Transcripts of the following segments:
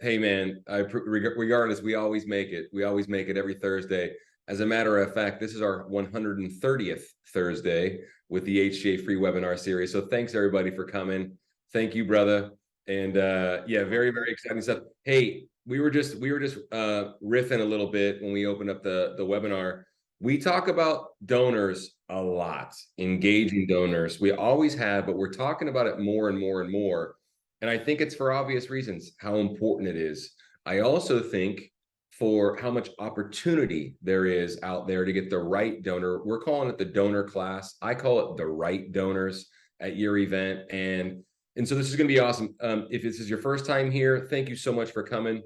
Hey man, regardless, we always make it. We always make it every Thursday. As a matter of fact, this is our 130th Thursday with the HGA free webinar series. So thanks everybody for coming. Thank you, brother. And yeah, very, very exciting stuff. Hey, we were just riffing a little bit when we opened up the webinar. We talk about donors a lot, engaging donors. We always have, but we're talking about it more and more and more. And I think it's for obvious reasons how important it is. I also think for how much opportunity there is out there to get the right donor. We're calling it the donor class. I call it the right donors at your event. And so this is going to be awesome. If this is your first time here, thank you so much for coming.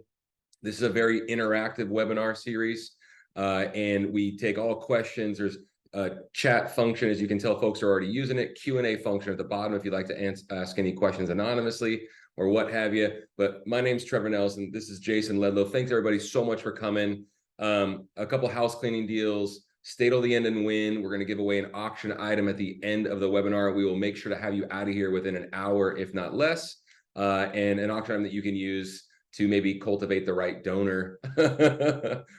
This is a very interactive webinar series, and we take all questions. There's a chat function, as you can tell, folks are already using it. Q&A function at the bottom if you'd like to ask any questions anonymously or what have you. But my name's Trevor Nelson. This is Jason Ledlow. Thanks everybody so much for coming. A couple house cleaning deals. Stay till the end and win. We're going to give away an auction item at the end of the webinar. We will make sure to have you out of here within an hour, if not less, and an auction item that you can use to maybe cultivate the right donor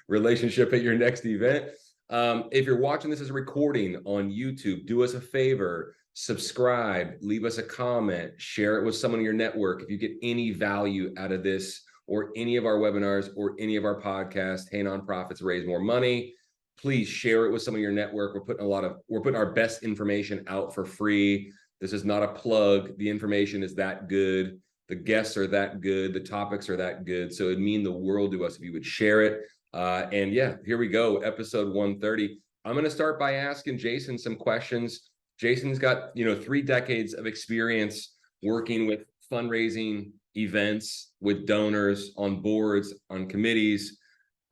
relationship at your next event. If you're watching this as a recording on YouTube, do us a favor, subscribe, leave us a comment, share it with someone in your network. If you get any value out of this or any of our webinars or any of our podcasts, Hey Nonprofits Raise More Money, please share it with some of your network. We're putting our best information out for free. This is not a plug. The information is that good. The guests are that good. The topics are that good. So it'd mean the world to us if you would share it. And yeah, here we go. Episode 130. I'm going to start by asking Jason some questions. Jason's got, 3 decades of experience working with fundraising events, with donors, on boards, on committees.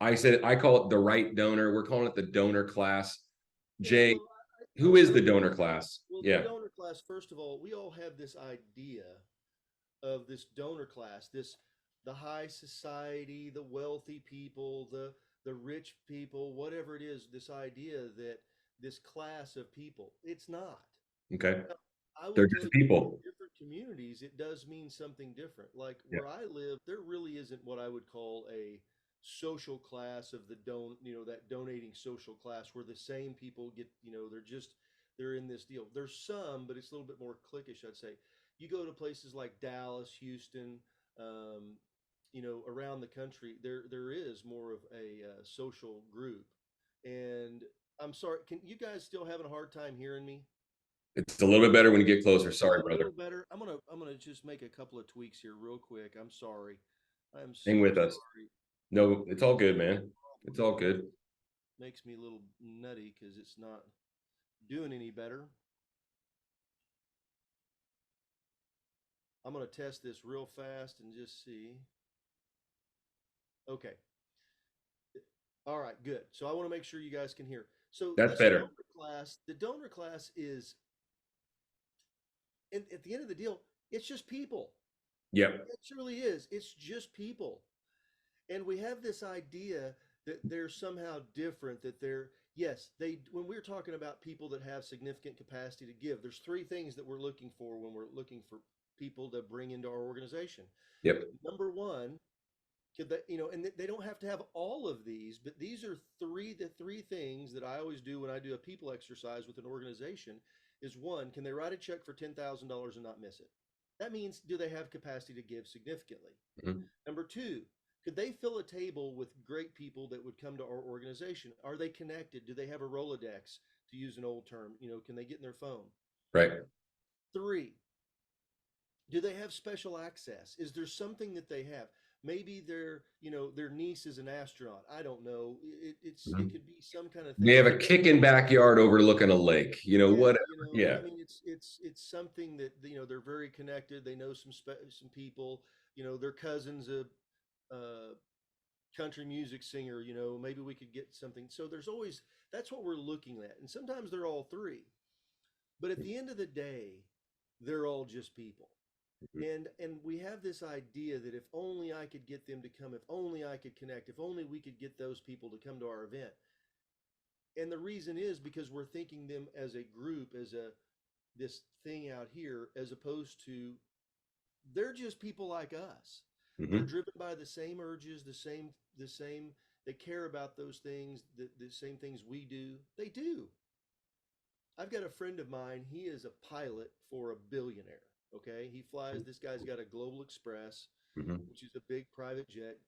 I call it the right donor. We're calling it the donor class. Jay, Well, who is the donor class? well, the Yeah. donor class, first of all, we all have this idea of this donor class, the high society, the wealthy people, the rich people, whatever it is, this idea that this class of people, it's not. Okay. Now, I will They're tell just you, in people. different communities, it does mean something different. Like Yeah. where I live, there really isn't what I would call a social class of that donating social class where the same people get, they're in this deal. There's some, but it's a little bit more cliquish, I'd say. You go to places like Dallas, Houston, um, around the country, there is more of a social group. And I'm sorry, can you guys still having a hard time hearing me? It's a little bit better when you get closer. Is Sorry, it a brother. little better? I'm gonna just make a couple of tweaks here real quick. I'm sorry. I'm Hang so with us. sorry. No, it's all good, Having man. a It's problem all here. good. Makes me a little nutty because it's not doing any better. I'm gonna test this real fast and just see. Okay. All right, good. So I want to make sure you guys can hear. So That's this better. the donor class is, and at the end of the deal, it's just people. Yep. It truly is. It's just people. And we have this idea that they're somehow different, that they're, yes, when we're talking about people that have significant capacity to give, there's 3 things that we're looking for when we're looking for people to bring into our organization. Yep. Number one, could they, and they don't have to have all of these, but these are the 3 things that I always do when I do a people exercise with an organization is, one, can they write a check for $10,000 and not miss it? That means, do they have capacity to give significantly? Mhm. Number two, could they fill a table with great people that would come to our organization? Are they connected? Do they have a Rolodex, to use an old term? Can they get in their phone? Right. Three, do they have special access? Is there something that they have? Maybe their niece is an astronaut. I don't know. It Mhm. could be some kind of They thing. have a kicking backyard overlooking a lake, Yeah, whatever. Yeah. I mean, it's something that they're very connected. They know some people. Their cousin's a country music singer. Maybe we could get something. So there's always, that's what we're looking at, and sometimes they're all three. But at the end of the day, they're all just people. Mhm. And we have this idea that if only I could get them to come, if only I could connect, if only we could get those people to come to our event. And the reason is because we're thinking them as a group, as a this thing out here, as opposed to they're just people like us. They're Hmm. driven by the same urges, the same, they care about those things, the same things we do. They do. I've got a friend of mine, he is a pilot for a billionaire. Okay. He flies, this guy's got a Global Express, Hmm. which is a big private jet,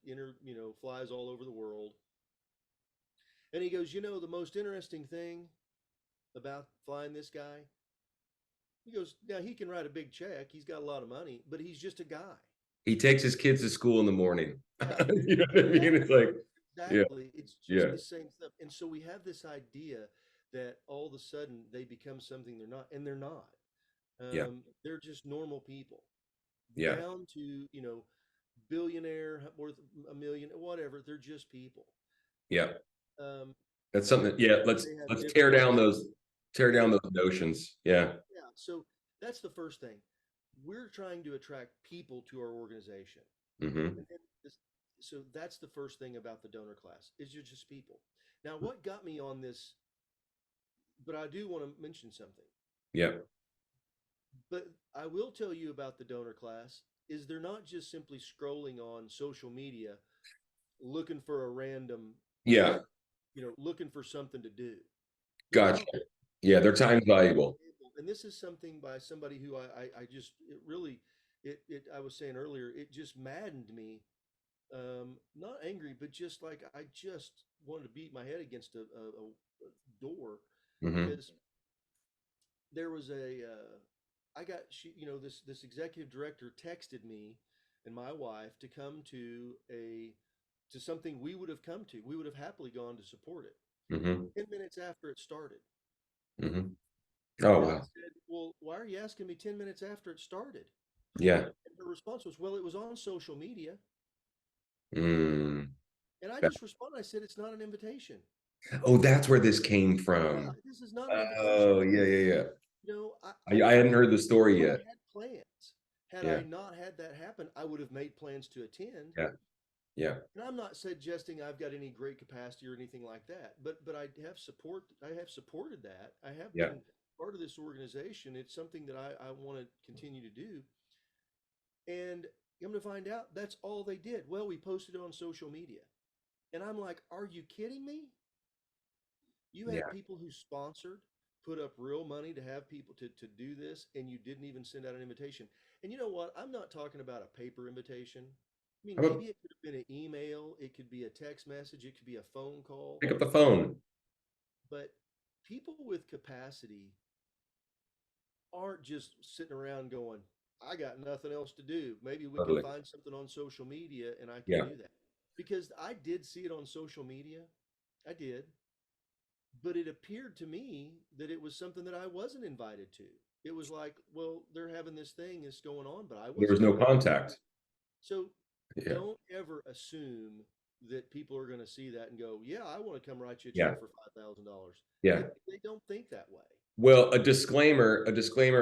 flies all over the world. And he goes, the most interesting thing about flying this guy, he goes, now he can write a big check. He's got a lot of money, but he's just a guy. He takes his kids to school in the morning. Yeah, You know what I mean? It's like, yeah, exactly. It's just yeah, the same stuff. And so we have this idea that all of a sudden they become something they're not, and they're not. yeah, They're just normal people, yeah, down to, billionaire worth a million, whatever. They're just people. yeah. Um, That's something. Yeah, let's they have let's differences. tear down Yeah, those notions. Yeah. yeah. So that's the first thing. We're trying to attract people to our organization. Hmm. And then so that's the first thing about the donor class is you're just people. Now, what got me on this, but I do want to mention something. Yeah. But I will tell you about the donor class is they're not just simply scrolling on social media looking for a random, Yeah. looking for something to do. They Gotcha. don't. Yeah, their I'll time's give you an valuable. example, and this is something by somebody who I just, it really, I was saying earlier, it just maddened me. Not angry, but just like I just wanted to beat my head against a door Hmm. because there was I got this executive director texted me and my wife to come to something we would have come to. We would have happily gone to support it. Hmm. 10 minutes after it started. Hmm. Oh And I wow. said, well, why are you asking me 10 minutes after it started? Yeah. And her response was, well, it was on social media. Mm. And I just responded, I said, it's not an invitation. Oh, that's where this came Yeah, from. this is not an invitation. Oh, yeah, yeah, I I hadn't had heard the story I yet. had plans. Had Yeah. I not had that happen, I would have made plans to attend. Yeah. Yeah. And I'm not suggesting I've got any great capacity or anything like that, but I have supported that. I have Yeah. been part of this organization. It's something that I want to continue to do. And I'm going to find out that's all they did. Well, we posted it on social media. And I'm like, are you kidding me? You had Yeah. people who sponsored, put up real money to have people to do this, and you didn't even send out an invitation. And you know what? I'm not talking about a paper invitation. I mean, How about maybe it could have been an email, it could be a text message, it could be a phone call, pick up the phone? but people with capacity aren't just sitting around going, I got nothing else to do. Maybe we can Totally. find something on social media and I can Yeah. do that. Because I did see it on social media. I did. But it appeared to me that it was something that I wasn't invited to. It was like, well, they're having this thing that's going on, but I There was wasn't no invited. contact. So Yeah. don't ever assume that people are going to see that and go, yeah, I want to come write you a Yeah. check for $5,000. Yeah. They don't think that way. Well, a disclaimer,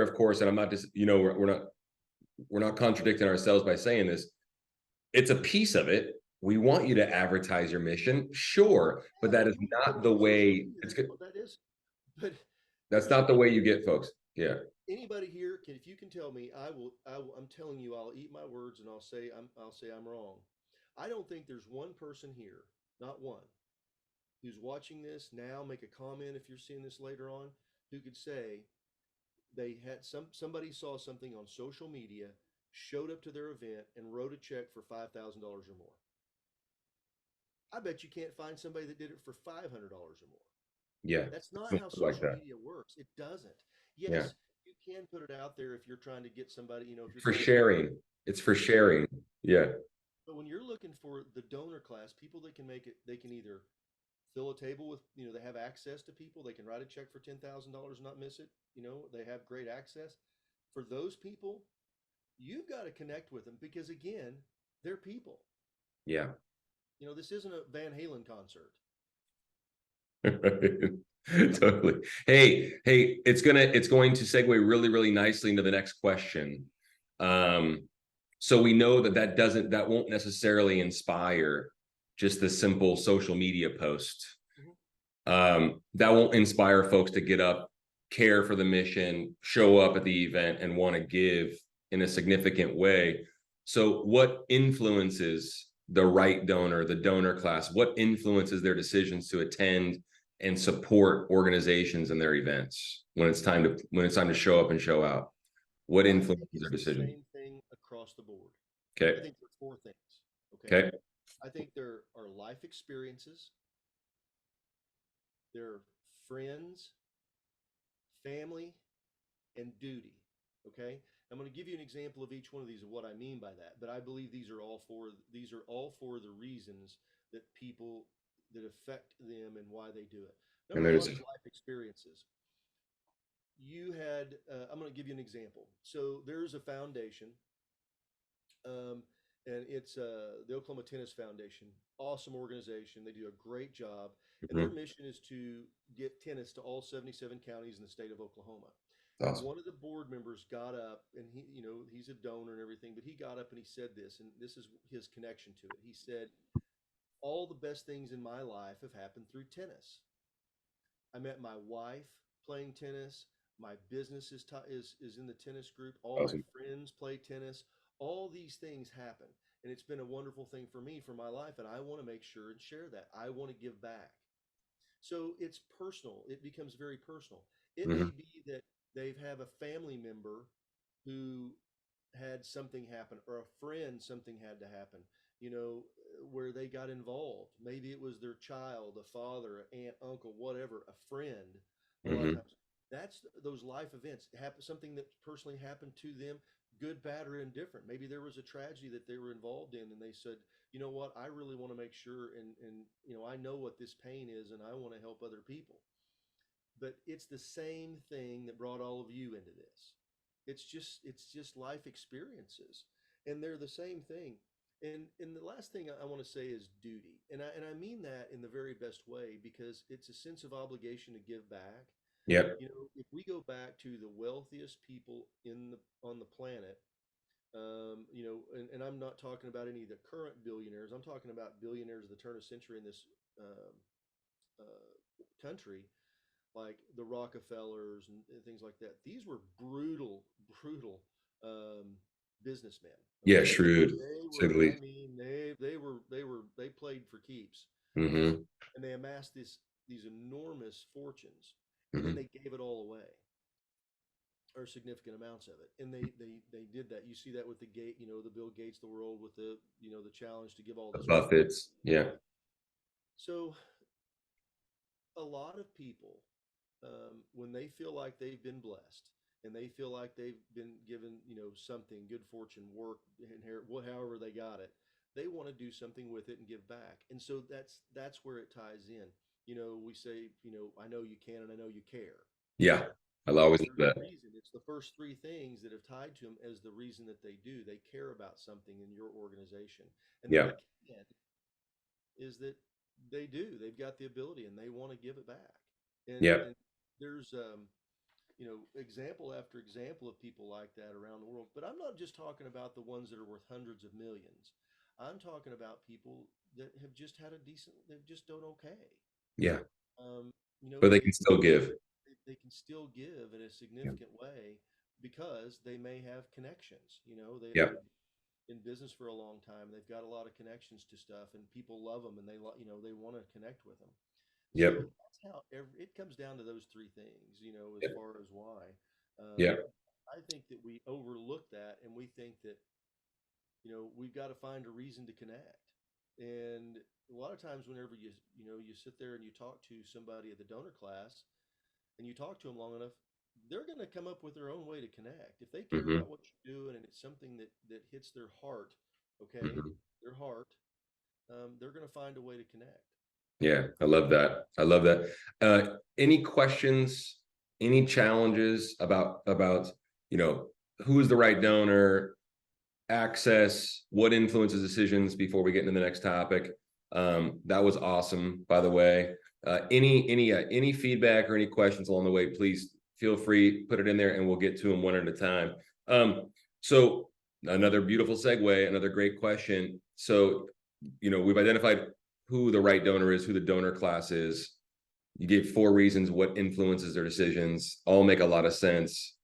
of course, and I'm not just, we're not contradicting ourselves by saying this. It's a piece of it. We want you to advertise your mission, sure, but Yeah, that is we put not it the on social way media. it's good. That is, but That's here's the not the deal. way you get folks. Yeah. Anybody here can, if you can tell me, I'm telling you, I'll eat my words and I'll say I'm wrong. I don't think there's one person here, not one, who's watching this now, make a comment if you're seeing this later on, who could say they had somebody saw something on social media, showed up to their event and wrote a check for $5,000 or more. I bet you can't find somebody that did it for $500 or more. Yeah. That's not how Like social that. media works. It doesn't. Yeah. Yes, you can put it out there if you're trying to get somebody, if you're For trying to get, sharing. It's for for sharing. sharing. Yeah. But when you're looking for the donor class, people that can make it, they can either fill a table with, they have access to people, they can write a check for $10,000 and not miss it. They have great access. For those people, you've got to connect with them because again, they're people. Yeah. This isn't a Van Halen concert. Totally. Hey, it's going to segue really, really nicely into the next question. So we know that won't necessarily inspire just the simple social media post. Mhm. That won't inspire folks to get up, care for the mission, show up at the event, and want to give in a significant way. So what influences the right donor, the donor class? What influences their decisions to attend and support organizations and their events when it's time to show up and show out? What I think influences their it's the decision? same thing across the board. I Okay. think there are four things. Okay. Okay. I think there are life experiences, there are friends, family, and duty. Okay. I'm going to give you an example of each one of these of what I mean by that. But I believe these are all for the reasons that people that affect them and why they do it. And Number one there's is life experiences. I'm going to give you an example. So there's a foundation, um, and it's the Oklahoma Tennis Foundation. Awesome organization. They do a great job, and their Mhm. mission is to get tennis to all 77 counties in the state of Oklahoma. And Awesome. one of the board members got up, and he's a donor and everything, but he got up and he said this, and this is his connection to it. He said, "All the best things in my life have happened through tennis. I met my wife playing tennis. My business is in the tennis group. All my Awesome. friends play tennis. All these things happen, and it's been a wonderful thing for me for my life. And I want to make sure and share that. I want to give back. So it's personal. It becomes very personal. It may Hmm. be that they have a family member who had something happen, or a friend something had to happen, where they got involved. Maybe it was their child, a father, an aunt, uncle, whatever, a friend. A lot of Hmm. times, that's those life events happen, something that personally happened to them, good, bad, or indifferent. Maybe there was a tragedy that they were involved in, and they said, you know what, I really want to make sure, and I know what this pain is, and I want to help other people. But it's the same thing that brought all of you into this. It's just life experiences, and they're the same thing. And the last thing I want to say is duty, and I mean that in the very best way, because it's a sense of obligation to give back. Yep. If we go back to the wealthiest people on the planet, and I'm not talking about any of the current billionaires. I'm talking about billionaires of the turn of century in this um, country, like the Rockefellers and things like that. These were brutal um, businessmen. Yeah, Okay, shrewd, they say the were. I least. mean, they played for keeps, Hmm. and they amassed these enormous fortunes, and then Hmm. they gave it all away, or significant amounts of it. And they did that. You see that with the Bill Gates, the world, with the challenge to give all The this wealth. Buffets. Yeah. So a lot of people, when they feel like they've been blessed and they feel like they've been given, something, good fortune, work, inherit, however they got it, they want to do something with it and give back. And so that's where it ties in. We say, I know you can and I know you care. Yeah. I'll Well, always love there's a that. reason. It's the first three things that have tied to them as the reason that they do. They care about something in your organization. And then Yeah. the can is that they do. They've got the ability and they want to give it back. Yeah. And there's example after example of people like that around the world. But I'm not just talking about the ones that are worth hundreds of millions. I'm talking about people that have just had a decent, they've just done okay. Yeah. Um, But they they, can still give. they can still give in a Yeah. significant way because they may have connections. Yeah. They're in business for a long time. They've got a lot of connections to stuff, and people love them, and they want to connect with them. Yep. So that's how it comes down to those three things, as Yep. far as why. Yeah. I think that we overlook that, and we think that, we've got to find a reason to connect. And a lot of times, whenever you sit there and you talk to somebody at the donor class, and you talk to them long enough, they're going to come up with their own way to connect. If they care Hmm. about what you're doing and it's something that hits their heart, okay, Hmm. their heart, they're going to find a way to connect. Yeah. I love that. I love that. Any questions, any challenges about, you know, who's the right donor, access, what influences decisions before we get into the next topic? That was awesome, by the way. Any feedback or any questions along the way, please feel free, put it in there and we'll get to them one at a time. So another beautiful segue, another great question. So, we've identified who the right donor is, who the donor class is. You gave four reasons what influences their decisions, all make a lot of sense.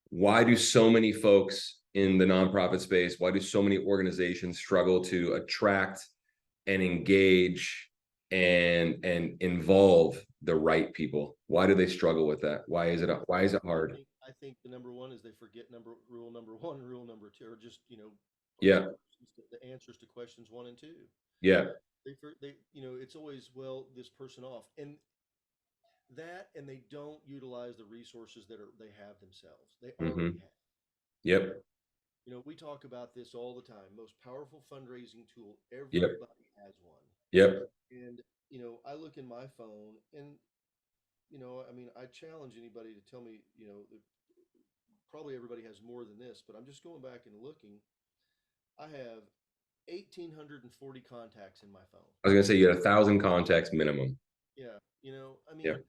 Why do so many folks in the nonprofit space? Why do so many organizations struggle to attract and engage and involve the right people? Why do they struggle with that? Why is it hard? I think the number one is they forget rule number one and rule number two, or just Yeah, the answers to questions one and two. yeah, They it's always, well, this person off, and they don't utilize the resources they have themselves. They mm-hmm. already have. Yep, We talk about this all the time. Most powerful fundraising tool. yep, Everybody has one. yep. And I look in my phone, and I mean, I challenge anybody to tell me, probably everybody has more than this, but I'm just going back and looking. I have 1,840 contacts in my phone. I was gonna say you had 1,000 contacts minimum. Yeah, I Yeah, mean,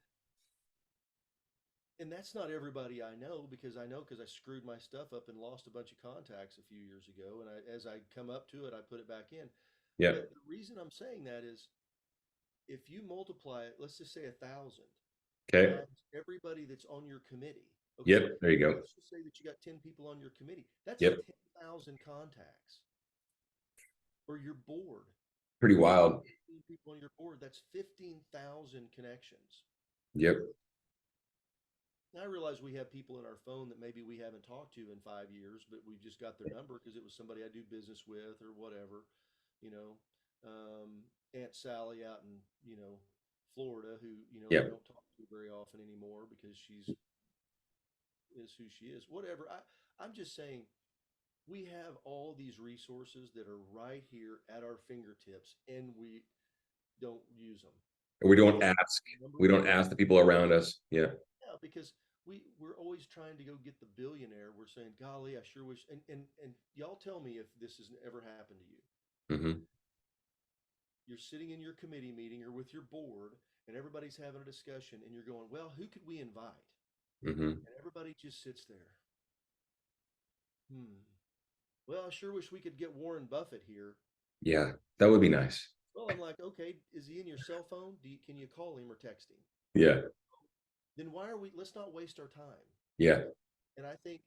and that's not everybody I know, because I screwed my stuff up and lost a bunch of contacts a few years ago, and as I come up to it, I put it back in. yeah. But the reason I'm saying that is, if you multiply it, let's just say 1,000 Okay. times everybody that's on your committee. Okay, Yep. There you go. let's just say that you got 10 people on your committee. That's Yep. 10,000 contacts. For your board, Pretty wild. 15 people on your board, that's 15,000 connections. Yep. Now, I realize we have people in our phone that maybe we haven't talked to in 5 years, but we've just got their number because it was somebody I do business with or whatever. You know, Aunt Sally out in Florida, who I Yep. don't talk to very often anymore because she's is who she is. Whatever. I'm just saying, we have all these resources that are right here at our fingertips, and we don't use them. We And don't that's ask. number We don't one. ask the people around us. Yeah. Yeah, because we're always trying to go get the billionaire. We're saying, golly, I sure wish. And y'all tell me if this has ever happened to you. Mm-hmm. You're sitting in your committee meeting or with your board, and everybody's having a discussion, and you're going, well, who could we invite? Mm-hmm. And everybody just sits there. Hmm. Well, I sure wish we could get Warren Buffett here. Yeah. That would be nice. Well, I'm like, okay, is he in your cell phone? Can you call him or text him? Yeah. Then why are we? Let's not waste our time. Yeah. And I think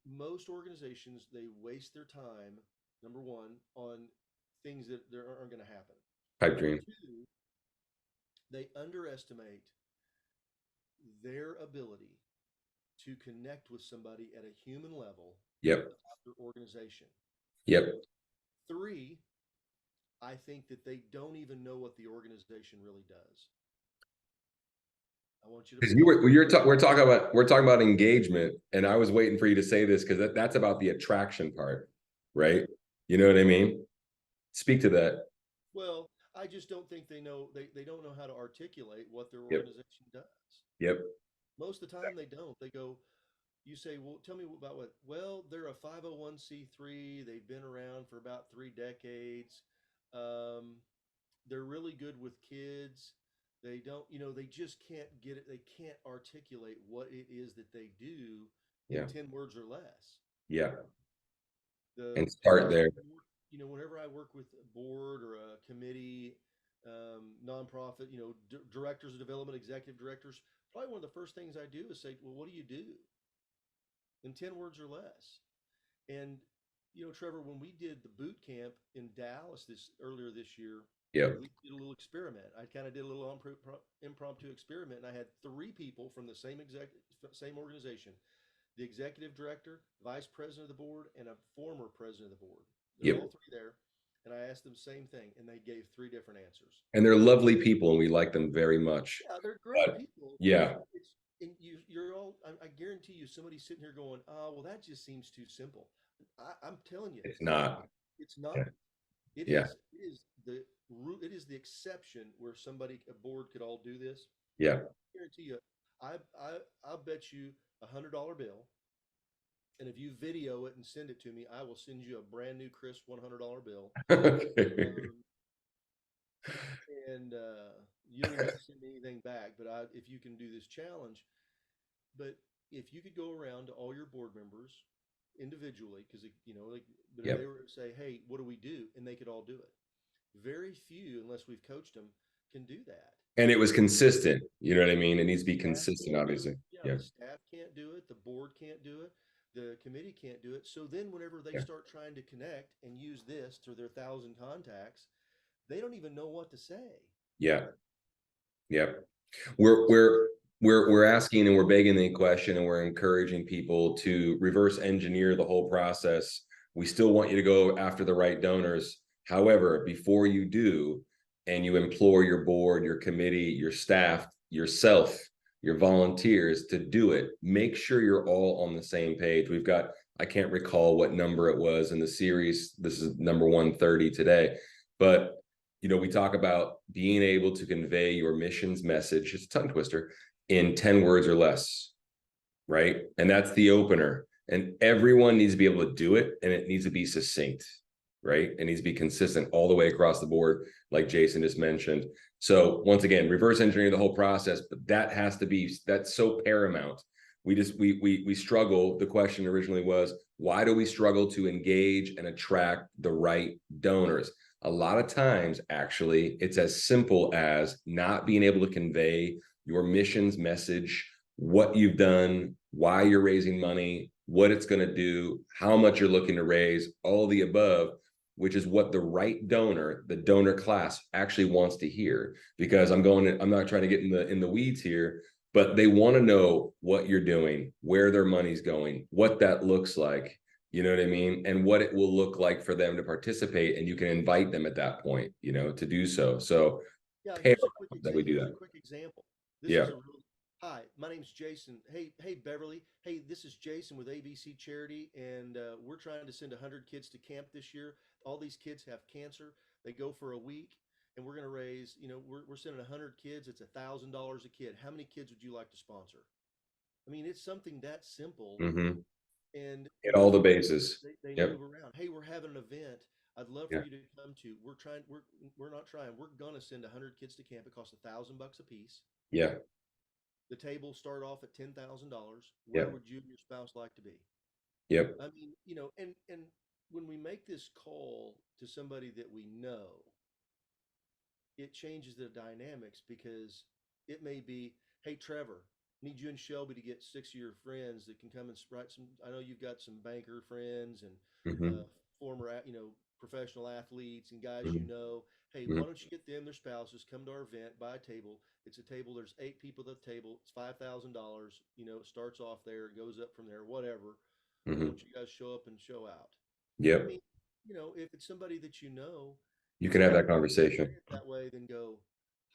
most organizations, they waste their time, number one, on things that aren't going to happen. Pipe Number dream. two, they underestimate their ability to connect with somebody at a human level Yep. about their organization. Yep. Three, I think that they don't even know what the organization really does. I want you to Because pause. we're talking about engagement, and I was waiting for you to say this because that's about the attraction part, right? You know what I mean? Speak to that. Well, I just don't think they don't know how to articulate what their Yep. organization does. Yep. Most of the time they don't. They go, you say, well, tell me about what? Well, they're a 501c3. They've been around for about 3 decades. Um, they're really good with kids. They don't, they just can't get it. They can't articulate what it is that they do in Yeah. 10 words or less. Yeah. The And start there. whenever I work with a board or a committee, nonprofit, directors of development, executive directors, probably one of the first things I do is say, well, what do you do in 10 words or less? And Trevor, when we did the boot camp in Dallas earlier this year, Yep. we did a little experiment. I kind of did a little impromptu experiment, and I had 3 people from the same organization: the executive director, vice president of the board, and a former president of the board. They're Yep. all 3 there, and I asked them the same thing, and they gave 3 different answers. And they're lovely people, and we like them very much. Yeah, they're great But people. yeah, It's and you're all. I guarantee you, somebody's sitting here going, "Oh, well, that just seems too simple." I'm telling you, it's not. it's Yeah. not. It Yeah. is. It is the root. It is the exception where a board could all do this. Yeah. I guarantee you. I'll bet you $100 bill, and if you video it and send it to me, I will send you a brand new crisp $100 bill. Okay. Um, and you don't even have to send me anything back. But if you can do this challenge, but if you could go around to all your board members individually, because but if Yep. they were to say, "Hey, what do we do?" and they could all do it, very few, unless we've coached them, can do that. And it was consistent. You know what I mean? It needs to be Staff consistent, can't do it. obviously. Yeah, Yeah. the staff can't do it. The board can't do it. the committee can't do it. So then whenever they Yeah. start trying to connect and use this through their 1,000 contacts, they don't even know what to say. Yeah. Yeah. We're asking and we're begging the question and we're encouraging people to reverse engineer the whole process. We still want you to go after the right donors. However, before you do, and you implore your board, your committee, your staff, yourself, your volunteers to do it, make sure you're all on the same page. We've got, I can't recall what number it was in the series. This is number 130 today, but we talk about being able to convey your mission's message, it's a tongue twister, in 10 words or less, right? And that's the opener. And everyone needs to be able to do it, and it needs to be succinct, right? It needs to be consistent all the way across the board, like Jason just mentioned. So once again, reverse engineering the whole process, but that's so paramount. We struggle. The question originally was, why do we struggle to engage and attract the right donors? A lot of times, actually, it's as simple as not being able to convey your mission's message, what you've done, why you're raising money, what it's going to do, how much you're looking to raise, all the above, which is what the right donor, the donor class, actually wants to hear. Because I'm not trying to get in the weeds here, but they want to know what you're doing, where their money's going, what that looks like. You know what I mean? And what it will look like for them to participate. And you can invite them at that point, to do so. So Yeah, paramount that we do here's a that. quick example. This Yeah. is a really Hi, my name's Jason. Hey Beverly. Hey, this is Jason with ABC Charity, and we're trying to send 100 kids to camp this year. All these kids have cancer. They go for a week, and we're going to raise. We're sending 100 kids. It's $1,000 a kid. How many kids would you like to sponsor? I mean, it's something that simple, Mm-hmm. and Hit all the bases. they Yep. move around. Hey, we're having an event. I'd love for Yeah. you to come to. We're not trying. We're gonna send 100 kids to camp. It costs $1,000 a piece. Yeah. The tables start off at $10,000. Where Yep. would you and your spouse like to be? Yep. I mean, and when we make this call to somebody that we know, it changes the dynamics because it may be, hey Trevor, need you and Shelby to get 6 of your friends that can come and write some. I know you've got some banker friends and Mm-hmm. former, professional athletes and guys. Mm-hmm. Hey, why don't you get them, their spouses, come to our event, buy a table. It's a table. There's 8 people at the table. It's $5,000. It starts off there, it goes up from there, whatever. Why Mm-hmm. don't you guys show up and show out? I Yep. mean, if it's somebody that You it's can have much that easier to say conversation. it that way than go,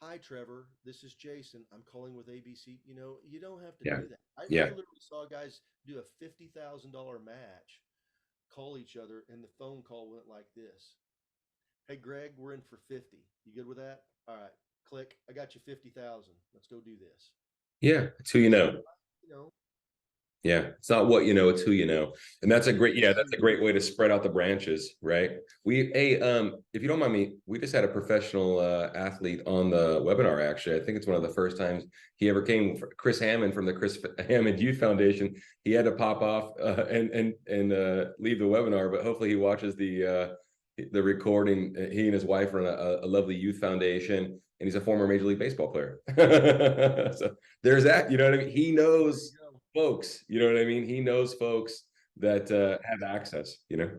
"Hi, Trevor. This is Jason. I'm calling with ABC." You don't have to Yeah. do that. I Yeah. literally saw guys do a $50,000 match, call each other, and the phone call went like this: "Hey, Greg, we're in for 50. You good with that? All right. Click. I got you 50,000. Let's go do this." Yeah. It's who you It's know. you know, Yeah, it's not what you know, it's who you know. And that's a it great, yeah, is who that's a you great know. way to spread out the branches, right? If you don't mind me, we just had a professional athlete on the webinar, actually. I think it's one of the first times he ever came. Chris Hammond from the Chris Hammond Youth Foundation. He had to pop off and leave the webinar, but hopefully he watches the recording. He and his wife run a lovely youth foundation, and he's a former Major League Baseball player. So there's that, you know what I mean? He There you knows go. folks, you know what I mean? He knows folks that have access. And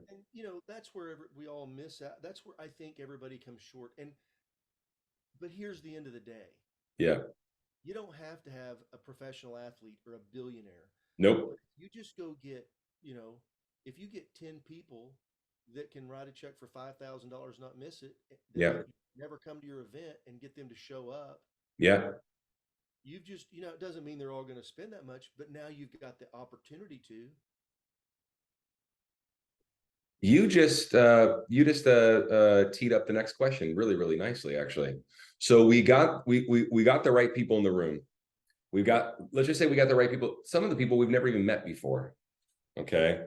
that's where we all miss out. That's where I think everybody comes short. But here's the end of the day. Yeah. You don't have to have a professional athlete or a billionaire. Nope. But you just go get, if you get 10 people that can write a check for $5,000, not miss it, that Yeah. have never come to your event and get them to show up, Yeah. you've just, it doesn't mean they're all going to spend that much, but now you've got the opportunity to. You just teed up the next question really, really nicely, actually. So we got the right people in the room. Let's just say we got the right people, some of the people we've never even met before. Okay.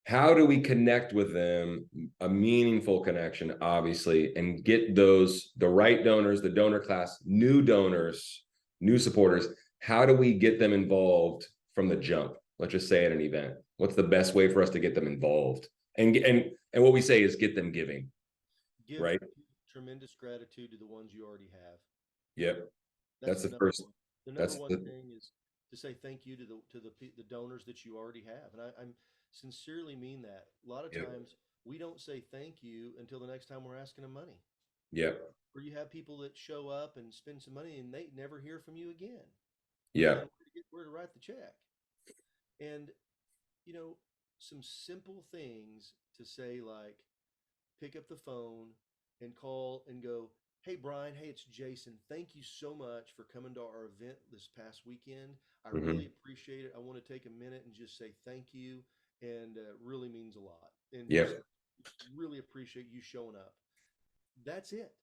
How do we connect with them, a meaningful connection, obviously, and get the right donors, the donor class, new donors, new supporters? How do we get them involved from the jump? Let's just say at an event. What's the best way for us to get them involved? And what we say is get them giving, Give right? tremendous gratitude to the ones you already have. Yep. That's That's the the number first. one. The number That's one the thing is to say thank you to the donors that you already have. And I'm sincerely mean that. A lot of Yep. times we don't say thank you until the next time we're asking them money. Yep. Or you have people that show up and spend some money and they never hear from you again. And Yep. then where to write the check. And you know, some simple things to say like pick up the phone and call and go, "Hey Brian, hey, it's Jason. Thank you so much for coming to our event this past weekend. I really Hmm. appreciate it. I want to take a minute and just say thank you, and really means a lot. And Yep. just really appreciate you showing up." That's it.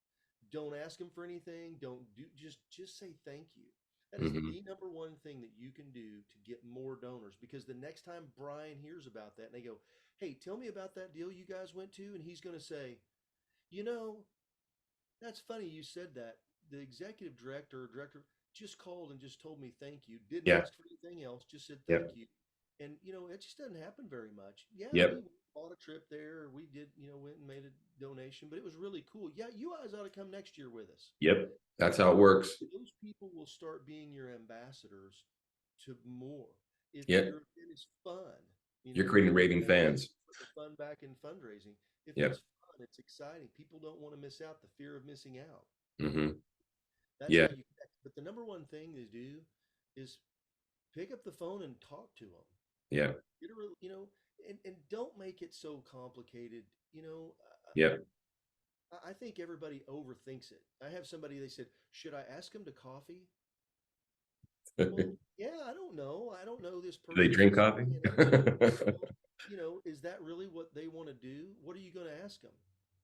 Don't ask them for anything. Don't do just say thank you. That is Hmm. the number one thing that you can do to get more donors because the next time Brian hears about that and they go, "Hey, tell me about that deal you guys went to," and he's going to say, "You know, that's funny you said that. The executive director or director just called and just told me thank you. Didn't Yeah. ask for anything else, just said thank Yep. you." And it just doesn't happen very much. Yeah, we Yep. bought a trip there. We did, went and made a donation, but it was really cool. Yeah, you guys ought to come next year with us. Yep. That's how it works. Those people will start being your ambassadors to more. If Yep. your event is fun, You're we creating talk raving about fans. putting the fun back in fundraising. If Yep. it's fun, it's exciting. People don't want to miss out. The fear of missing out. Hmm. That's how Yeah. you connect. But the number one thing to do is pick up the phone and talk to them. Yeah. Get a, and don't make it so complicated. Yep. I think everybody overthinks it. I have somebody, they said, "Should I ask them to coffee?" Well, Do yeah, I don't know. I don't know this they person drink from coffee? A to Z. Well, is that really what they want to do? What are you going to ask them?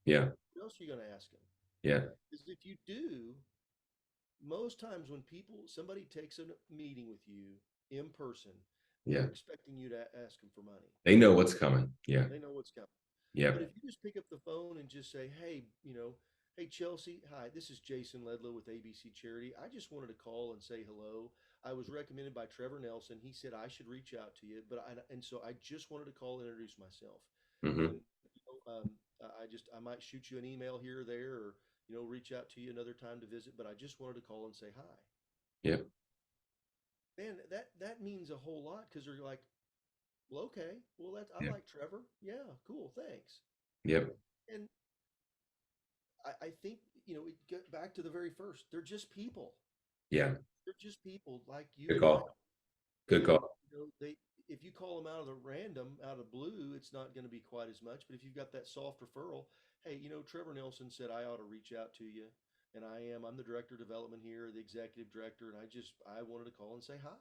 Yeah. What else are you going to ask them? Yeah. Because if you do, most times when somebody takes a meeting with you in person, Yeah. they're expecting you to ask them for money. They know what's coming. Yeah. They know what's coming. But if Yep. you just pick up the phone and just say, "Hey, hey Chelsea, hi, this is Jason Ledlow with ABC Charity. I just wanted to call and say hello. I was recommended by Trevor Nelson. He said I should reach out to you, and so I just wanted to call and introduce myself. Hmm. And I might shoot you an email here or there, or reach out to you another time to visit. But I just wanted to call and say hi." Yep. Man, that means a whole lot because they're like, "Well, okay, well I Yep. like Trevor. Yeah, cool, thanks." Yep. And I think, it get back to the very first. They're just people. Yeah. They're just people like you Good and I. call. Good And call. they if you call them out of the random, out of blue, it's not going to be quite as much. But if you've got that soft referral, "Hey, Trevor Nelson said I ought to reach out to you, and I'm the director of development here, the executive director, and I wanted to call and say hi,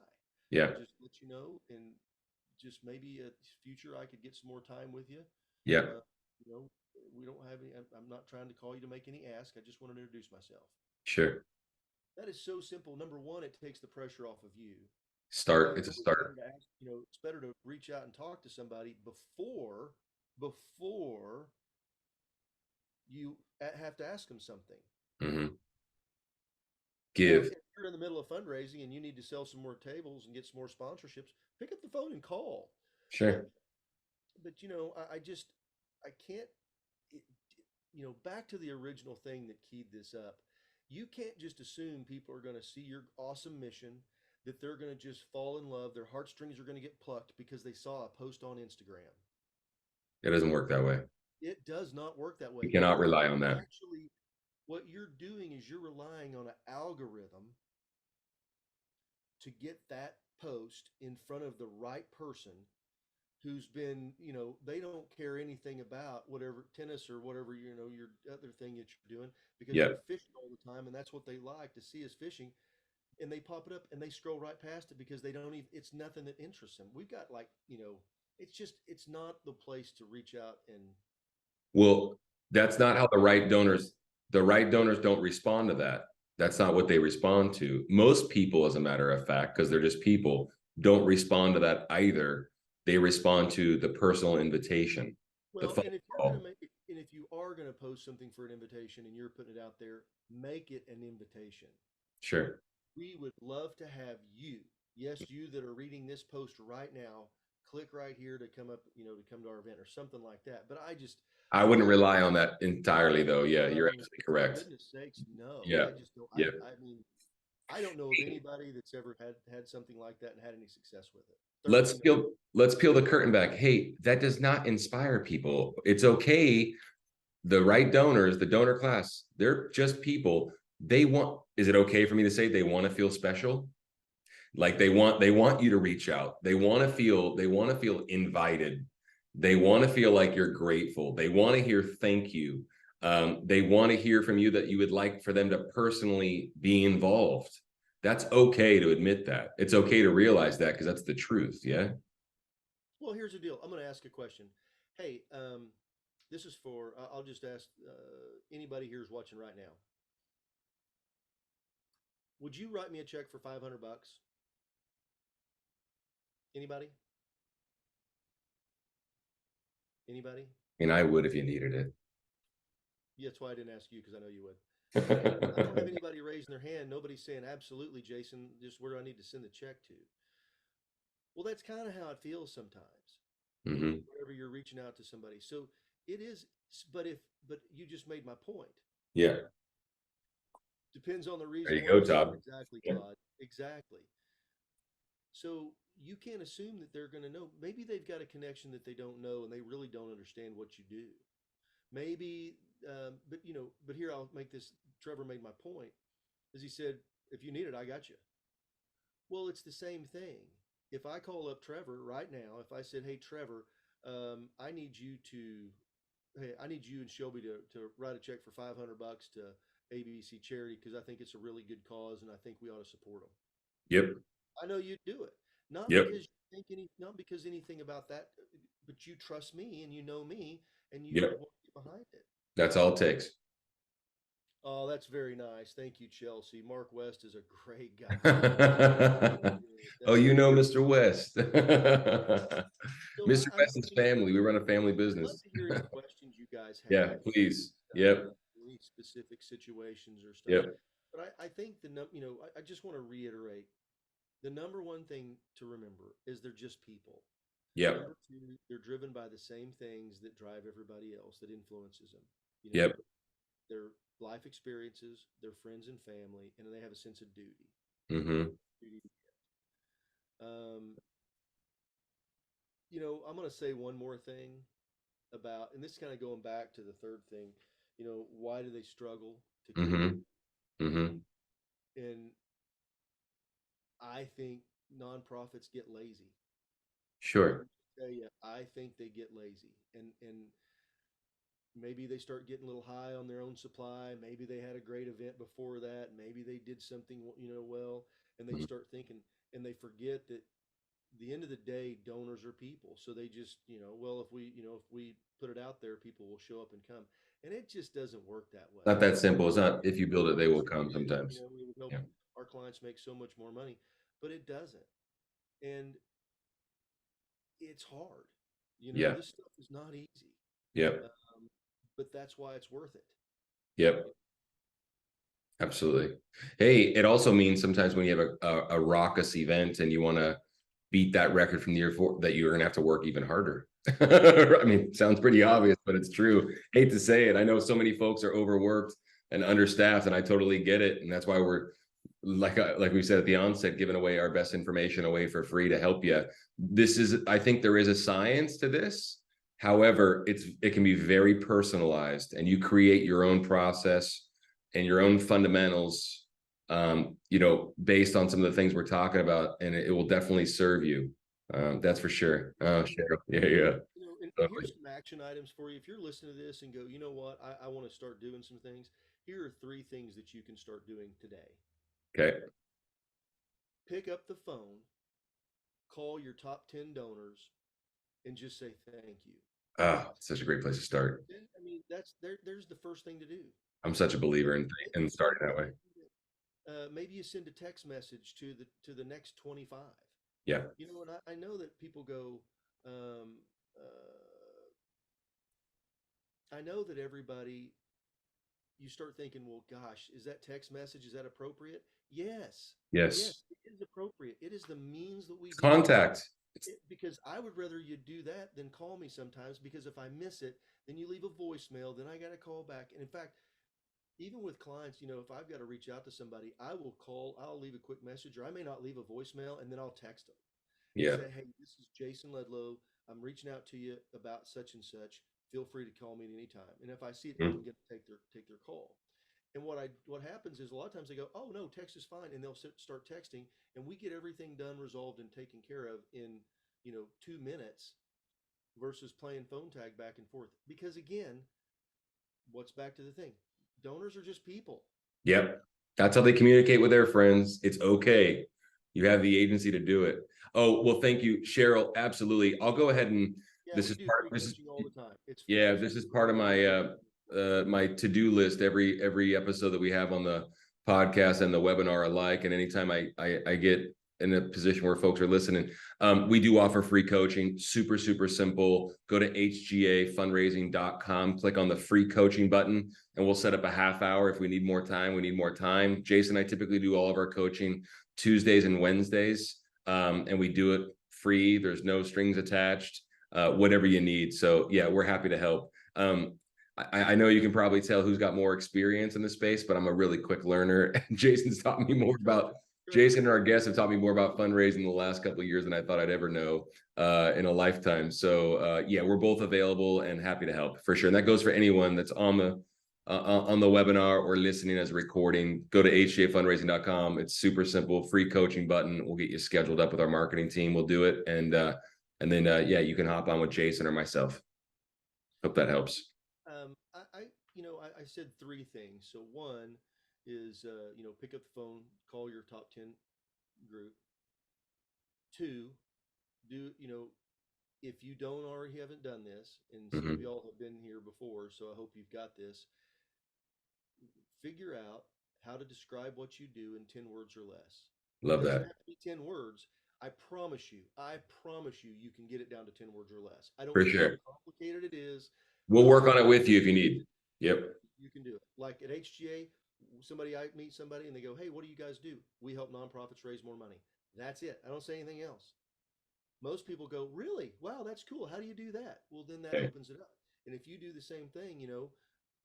Yeah. and just let you know, and just maybe a future I could get some more time with you. Yeah. Uh, you know, we don't have any. I'm not trying to call you to make any ask. I just wanted to introduce myself." Sure. That is so simple. Number one, it takes the pressure off of you. Start. It's It's a always better start. to ask. It's better to reach out and talk to somebody before you have to ask them something. Hmm. Now, Give. if you're in the middle of fundraising and you need to sell some more tables and get some more sponsorships, pick up the phone and call. But Sure. I just I can't. It, back to the original thing that keyed this up. You can't just assume people are going to see your awesome mission, that they're going to just fall in love, their heartstrings are going to get plucked because they saw a post on Instagram. It doesn't work that way. It does not work that You way. cannot rely on that. Actually, what you're doing is you're relying on an algorithm to get that post in front of the right person who's been, they don't care anything about whatever tennis or whatever, your other thing that you're doing because Yep. you're fishing all the time and that's what they like to see is fishing. And they pop it up and they scroll right past it because they don't even, it's nothing that interests them. We've got like, it's not the place to reach out and Well, that's not get how the right donors don't respond to that. That's not what they respond to. Most people, as a matter of fact, because they're just people, don't respond to that either. They respond to the personal invitation, the well, phone and if you're going to call. make it, and if you are going to post something for an invitation and you're putting it out there, make it an invitation. Sure. We would love to have you, yes, you that are reading this post right now, click right here to come up, to come to our event or something like that. But I wouldn't rely on that entirely, though. Yeah, you're no, absolutely for correct. goodness sakes, no. Yeah. I just don't. Yeah. I mean, I don't know of anybody that's ever had something like that and had any success with it. let's 13. peel let's peel the curtain back. Hey, that does not inspire people. It's okay. The right donors, the donor class, they're just people. They want, is it okay for me to say they want to feel special? Like they want you to reach out. They want to feel invited. They want to feel like you're grateful. They want to hear thank you. They want to hear from you that you would like for them to personally be involved. That's okay to admit that. It's okay to realize that because that's the truth. Yeah. Well, here's the deal. I'm going to ask a question. Hey, this is for, I'll just ask anybody here who's watching right now. Would you write me a check for 500 bucks? Anybody? Anybody? And I would if you needed it. Yeah, that's why I didn't ask you because I know you would. And I don't have anybody raising their hand. Nobody's saying absolutely, Jason. Just where do I need to send the check to? Well, that's kind of how it feels sometimes. Hmm. Whenever you're reaching out to somebody, so it is. But you just made my point. Yeah. Depends on the There reason you why go, you send Todd. it. Exactly, Yeah. Todd. Exactly. So you can't assume that they're going to know. Maybe they've got a connection that they don't know, and they really don't understand what you do. Maybe, but but here I'll make this. Trevor made my point, as he said, if you need it, I got you. Well, it's the same thing. If I call up Trevor right now, if I said, "Hey, Trevor, I need you to, hey, I need you and Shelby to write a check for 500 bucks to ABC Charity because I think it's a really good cause and I think we ought to support them." Yep. I know you'd do it, not Yep. because you think not because anything about that, but you trust me and you know me and you would Yep. want to get behind it. That's all it takes. Oh, that's very nice. Thank you, Chelsea. Mark West is a great guy. Oh, That's you very know nice. Mr. West. So Mr. I West's family. We run a family I'd love business. to hear any questions you guys Yeah, have, please. uh, Yep. any specific situations or stuff. Yep. But I think I just want to reiterate the number one thing to remember is they're just people. Yep. Number two, they're driven by the same things that drive everybody else that influences them. You know, Yep. their life experiences, their friends and family, and they have a sense of duty. Hmm. Duty. Um, I'm going to say one more thing about, and this is kind of going back to the third thing. Why do they struggle to keep Hmm. it? Hmm. And I think nonprofits get lazy. Let Sure. me tell you, I think they get lazy, and maybe they start getting a little high on their own supply. Maybe they had a great event before that. Maybe they did something, well, and they Mhm. start thinking, and they forget that the end of the day, donors are people. So they just, well, if we put it out there, people will show up and come. And it just doesn't work that way. Not that simple. It's not if you It build it, they looks will like come it is, sometimes. we would help Yeah. our clients make so much more money, but it doesn't. And it's hard. Yeah. This stuff is not easy. Yep. Um, but that's why it's worth it. Yep. Absolutely. Hey, it also means sometimes when you have a raucous event and you want to beat that record from the year before, that you're going to have to work even harder. I mean, it sounds pretty obvious, but it's true. Hate to say it. I know so many folks are overworked and understaffed, and I totally get it. And that's why we're like we said at the onset, giving away our best information away for free to help you. I think there is a science to this. However, it can be very personalized, and you create your own process and your own fundamentals, based on some of the things we're talking about, and it will definitely serve you. That's for sure. Oh, Cheryl. Yeah, yeah. And here's some action items for you. If you're listening to this and go, you know what, I want to start doing some things. Here are three things that you can start doing today. Okay. Pick up the phone, call your top 10 donors, and just say thank you. Ah, such a great place to start. I mean, there's the first thing to do. I'm such a believer in starting that way. Maybe you send a text message to the next 25. Yeah. And I know that people go, um, uh, I know that everybody, you start thinking, well, gosh, is that text message, is that appropriate? Yes. Yes. Yes, it is appropriate. It is the means that we It's do that. contact. Because I would rather you do that than call me sometimes, because if I miss it, then you leave a voicemail, then I got to call back. And in fact, even with clients, if I've got to reach out to somebody, I will call, I'll leave a quick message, or I may not leave a voicemail, and then I'll text them and Yeah. say, "Hey, this is Jason Ledlow. I'm reaching out to you about such and such. Feel free to call me at any time." And if I see it, I'm Mm. going to take their call. And what happens is a lot of times they go, "Oh no, text is fine," and they'll start texting, and we get everything done, resolved, and taken care of in 2 minutes versus playing phone tag back and forth. Because again, what's back to the thing? Donors are just people. Yep. That's how they communicate with their friends. It's okay. You have the agency to do it. Oh, well, thank you, Cheryl. Absolutely. I'll go ahead and Yeah, we do free this is coaching all the time. It's yeah, this absolutely is free. part of my my to-do list every episode that we have on the podcast and the webinar alike. And anytime I get in a position where folks are listening, we do offer free coaching. Super, super simple. Go to hgafundraising.com, click on the free coaching button, and we'll set up a half hour. If we need more time, we need more time. Jason and I typically do all of our coaching Tuesdays and Wednesdays, and we do it free. There's no strings attached. Whatever you need. So yeah, we're happy to help. I know you can probably tell who's got more experience in the space, but I'm a really quick learner. Jason's taught me more about Jason and our guests have taught me more about fundraising the last couple of years than I thought I'd ever know in a lifetime. So yeah, we're both available and happy to help for sure. And that goes for anyone that's on the webinar or listening as a recording. Go to hgafundraising.com. It's super simple, free coaching button. We'll get you scheduled up with our marketing team. We'll do it. And then, yeah, you can hop on with Jason or myself. Hope that helps. I said three things. So one is, pick up the phone, call your top 10 group. Two, do, if you don't already haven't done this, and some of Mhm. y'all have been here before, so I hope you've got this, figure out how to describe what you do in 10 words or less. It Love doesn't that. have to be 10 words. I promise you, you can get it down to 10 words or less. I don't For care how sure. complicated it is. We'll I work on it with promise you if you need. Yep. you can do it. Like at HGA, I meet somebody and they go, "Hey, what do you guys do?" "We help nonprofits raise more money." That's it. I don't say anything else. Most people go, "Really? Wow, that's cool. How do you do that?" Well, then that Okay. opens it up. And if you do the same thing,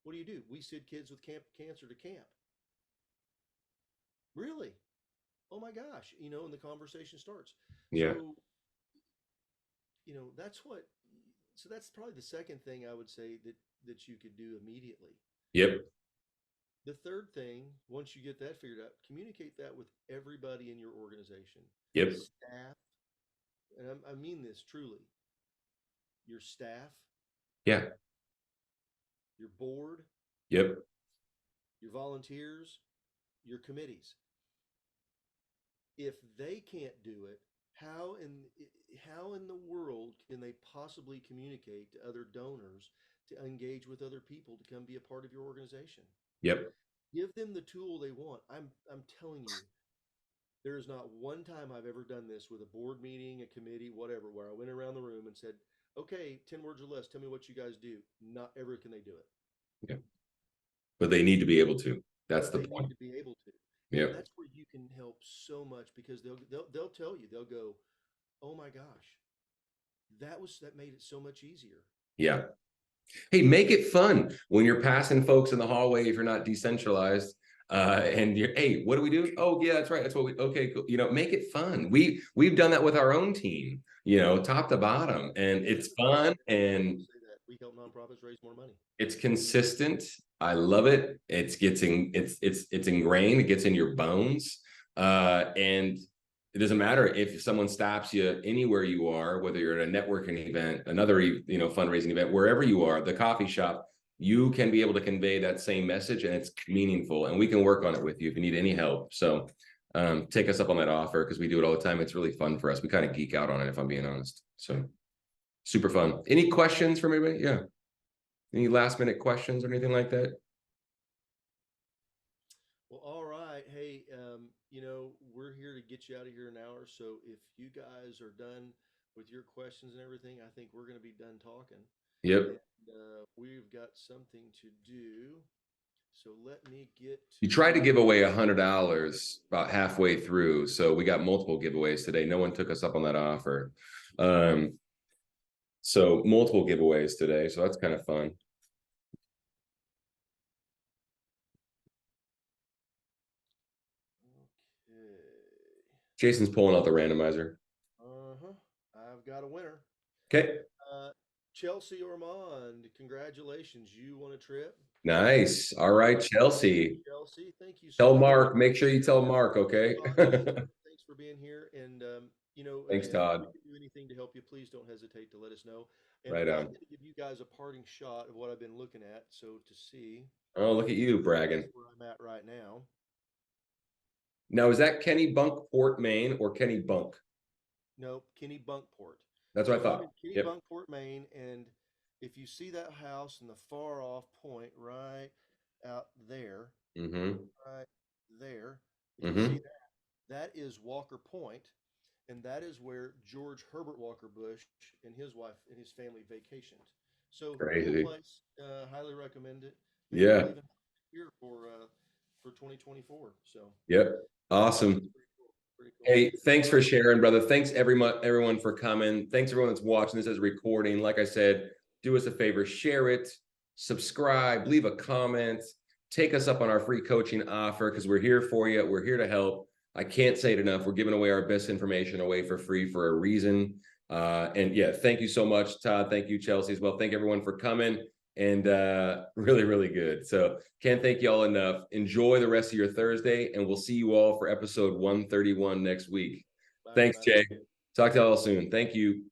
what do? "We send kids with cancer to camp." "Really? Oh my gosh!" And the conversation starts. Yeah. So, that's what. So that's probably the second thing I would say that you could do immediately. Yep. The third thing, once you get that figured out, communicate that with everybody in your organization, Yep. staff, and I mean this truly, your staff, Yeah. your board, Yep. your volunteers, your committees. If they can't do it, how in the world can they possibly communicate to other donors to engage with other people to come be a part of your organization? Yep. Give them the tool they want. I'm telling you, there is not one time I've ever done this with a board meeting, a committee, whatever, where I went around the room and said, "Okay, 10 words or less, tell me what you guys do." Not ever can they do it. Yep. But they need to be able to. That's But the they need point. to be able to. And Yep. that's where you can help so much because they'll tell you, they'll go, "Oh my gosh, that made it so much easier." Yeah. Hey, make it fun when you're passing folks in the hallway if you're not decentralized. And you're, hey, what do we do? Oh, yeah, that's right. That's what we okay, cool. Make it fun. We've done that with our own team, top to bottom. And Yeah, it's fun I and will say that. We help nonprofits raise more money. it's consistent. I love it. It's ingrained. It gets in your bones. And it doesn't matter if someone stops you anywhere you are, whether you're at a networking event, another fundraising event, wherever you are, the coffee shop. You can be able to convey that same message, and it's meaningful. And we can work on it with you if you need any help. So take us up on that offer because we do it all the time. It's really fun for us. We kind of geek out on it, if I'm being honest. So super fun. Any questions from anybody? Yeah. Any last minute questions or anything like that? Well, all right. Hey, we're here to get you out of here an hour. So if you guys are done with your questions and everything, I think we're going to be done talking. Yep. And we've got something to do. So let me get You tried to to. give away $100 about halfway through, so we got multiple giveaways today. No one took us up on that offer. So multiple giveaways today, so that's kind of fun. Jason's pulling out the randomizer. Uh-huh. I've got a winner. Okay. Uh, Chelsea Ormond, congratulations. You won a trip. Nice. All right, Chelsea. Chelsea, thank you so Tell much. Mark. Make sure you tell Mark, okay? Thanks for being here. And, Thanks, if we Todd. can do anything to help you, please don't hesitate to let us know. And Right I'm on. going to give you guys a parting shot of what I've been looking at. So to see, Oh, look at you bragging. that's where I'm at right now. Now, is that Kenny Bunkport, Maine, or Kenny Bunk? Nope, Kenny Bunkport. That's what So I I'm in thought. Kenny Yep. Bunkport, Maine, and if you see that house in the far off point right out there, Mm-hmm. right there, if you Mm-hmm. see that, that is Walker Point, and that is where George Herbert Walker Bush and his wife and his family vacationed. So cool Crazy. place. Highly recommend it. Maybe we'll Yeah. even here for 2024. So Yep. that's Awesome. pretty cool. Pretty cool. Hey, thanks All for right. sharing, brother. Thanks everyone for coming. Thanks everyone that's watching this as a recording. Like I said, do us a favor, share it, subscribe, leave a comment, take us up on our free coaching offer because we're here for you. We're here to help. I can't say it enough. We're giving away our best information away for free for a reason. And yeah, thank you so much, Todd. Thank you, Chelsea, as well. Thank everyone for coming. And really, really good. So can't thank y'all enough. Enjoy the rest of your Thursday, and we'll see you all for episode 131 next week. Bye, Thanks, everybody. Jay. Talk to y'all soon. Thank you.